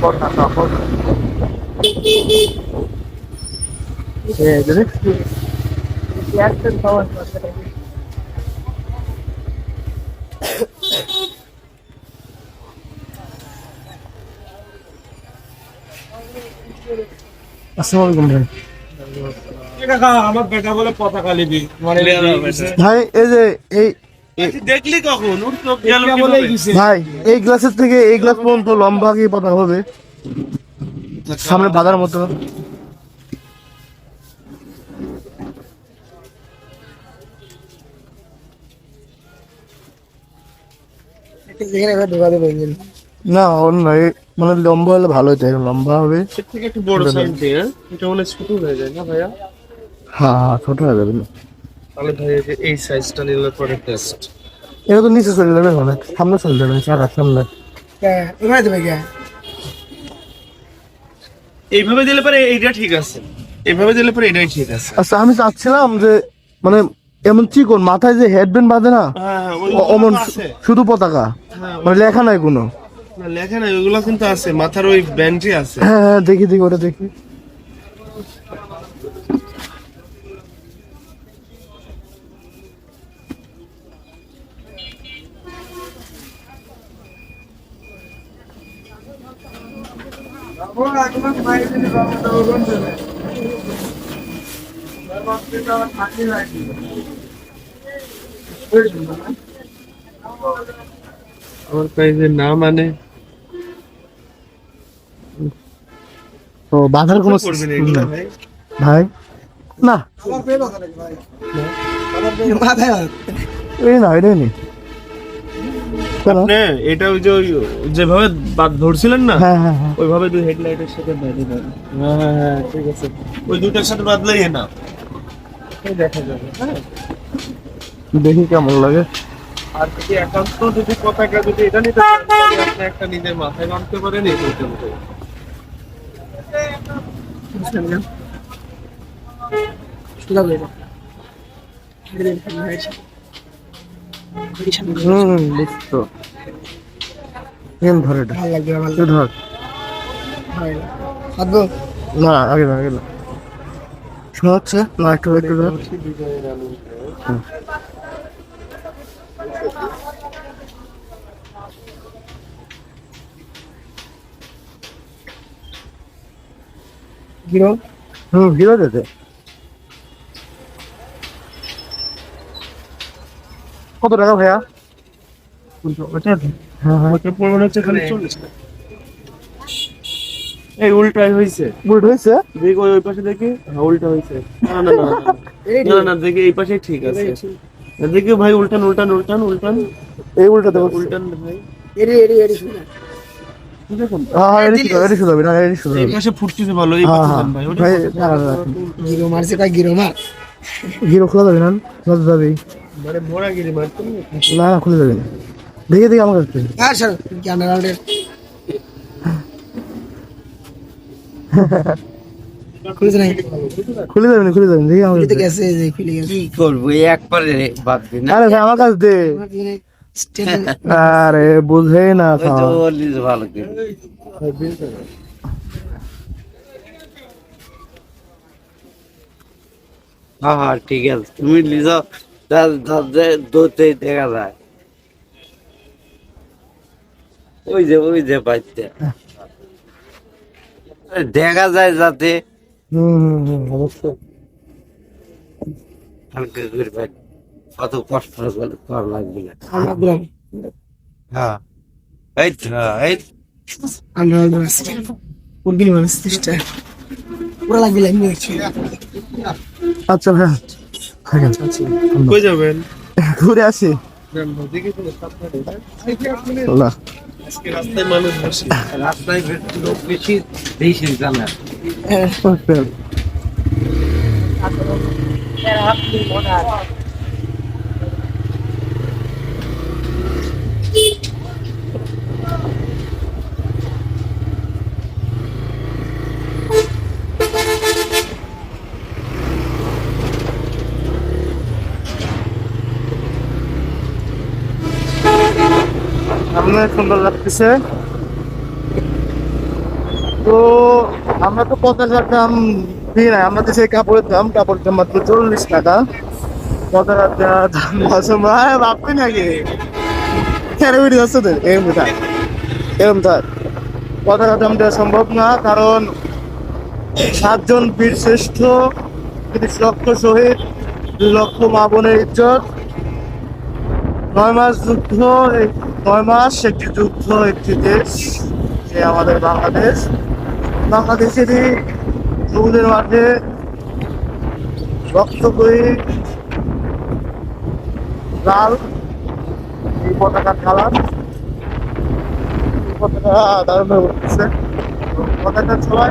আসসালামু আলাইকুম ভাই। আমার বেটা বলে পতাকা লিবি ভাই এই যে এই দেখলি কখন ভাই এই গ্লাসের থেকে এই গ্লাস পর্যন্ত লম্বা কি পতা হবে সামনে বাঁধার মতো? না ওর নয়, মানে লম্বা হলে ভালো হতো, লম্বা হবে। এর থেকে একটু বড় সাইজ দিয়ে এটা মনে ছোট হয়ে যায় না ভাইয়া? হ্যাঁ ছোট হয়ে যাবে না তাহলে ভাই এই সাইজটা নিলে পরে টেস্ট। এটা তো নিচে চলে যাবে, মানে সামনে চলে যাবে, চাকার সামনে। এইভাবে দিলে পরে এইটা ঠিক আছে, এইভাবে দিলে পরে এটাই ঠিক আছে। আচ্ছা আমি চাচ্ছিলাম যে মানে এমন চিকন মাথায় যে হেডব্যান্ড বাঁধে না, অমন শুধু পতাকা, মানে লেখা নাই কোনো। না লেখা নাই, ওইগুলো কিন্তু আছে, মাথার ওই ব্যান্ডই আছে। হ্যাঁ হ্যাঁ দেখি দেখি ওটা দেখি। আমার প্রাইজের না মানে তো বাঁধার কোনো করবেন এগুলো ভাই? ভাই না এই না এটাই নেই কেন? আপনি এটা ওই যে যেভাবে ধরছিলেন না, হ্যাঁ হ্যাঁ হ্যাঁ ওইভাবে দুই হেডলাইটের সাথে বাঁধে দেন। হ্যাঁ ঠিক আছে, ওই দুইটার সাথে বাঁধলেই না দেখা যাবে। হ্যাঁ দেখি কেমন লাগে। আর যদি একান্ত যদি পতাকা যদি এটা নিতে পারেন তাহলে আপনি একটা নিজের মাথায় বাঁধতে পারেন, এই করতে পারেন। বুঝতো ধর এটা ধর না আগে না আগে না শোনা হচ্ছে না একটু একটু ধর। হিরো দিতে কত টাকা ভাইয়া? হ্যাঁ হ্যাঁ ওটা পড়বে হচ্ছে খালি 40 টাকা। এই উল্টাই হইছে, বুট হয়েছে। দেখি ওই পাশে দেখি, হ্যাঁ উল্টা হইছে। না না না না না দেখি এই পাশে ঠিক আছে। দেখি ভাই উল্টান উল্টান উল্টান উল্টান, এই উল্টা দেবো উল্টান ভাই। হ্যাঁ এটি শুধু এটি শুধু না এটি শুধু এই পাশে ফুটতেছে ভালো, এই হ্যাঁ পাশে হ্যাঁ দেন ভাই। ওটা ভাই গিরো খোলা যাবে না, খোলা যাবে মানে মোড়াগিরি মারতেন না না খুলে যাবে না। দেখে দেখে আমার কাছে খুলে যাবে না, খুলে যাবে না, দেখি আমার কাছে। কি করবো একবারে বাদ দিন না। আরে ভাই আমার কাছে দে। আরে বুঝে না ওই তো বললিস ভালো করে। হ্যাঁ হ্যাঁ ঠিক আছে, তুমি লিজ দোতেই দেখা যায়। ওই যে পাইতে দেখা যায় যাতে অবশ্যই হালকা করে পাই, অত কষ্ট করা লাগবে না। হ্যাঁ এই তো এই আচ্ছা ভাই কই যাবেন? ঘুরে আসি। দেখি তো সামনে না আজকে রাস্তায় মানুষ বসে, রাস্তায় লোক বেশি বেশি জানা। সামনে সুন্দর লাগতেছে। তো আমরা তো পতাকার দাম দিই না, আমরা দেশে কাপড়ের দাম মাত্র 40 টাকা। পতাকার দাম ভাই ভাববি নাকি কেন বেরিয়ে যাচ্ছে তো এরম থাক পতাকার দাম দেওয়া সম্ভব না, কারণ 7 জন বীর শ্রেষ্ঠ, 30 লক্ষ শহীদ, 2 লক্ষ মা বোনের ইজ্জত, 9 মাস যুদ্ধ, এই 9 মাস একটি যুদ্ধ, একটি দেশ, যে আমাদের বাংলাদেশ। বাংলাদেশেরই সবুজের মাঝে রক্ত বই লাল এই পতাকার কালার। এই পতাকা দারুণ হয়ে উঠতেছে, পতাকার সবাই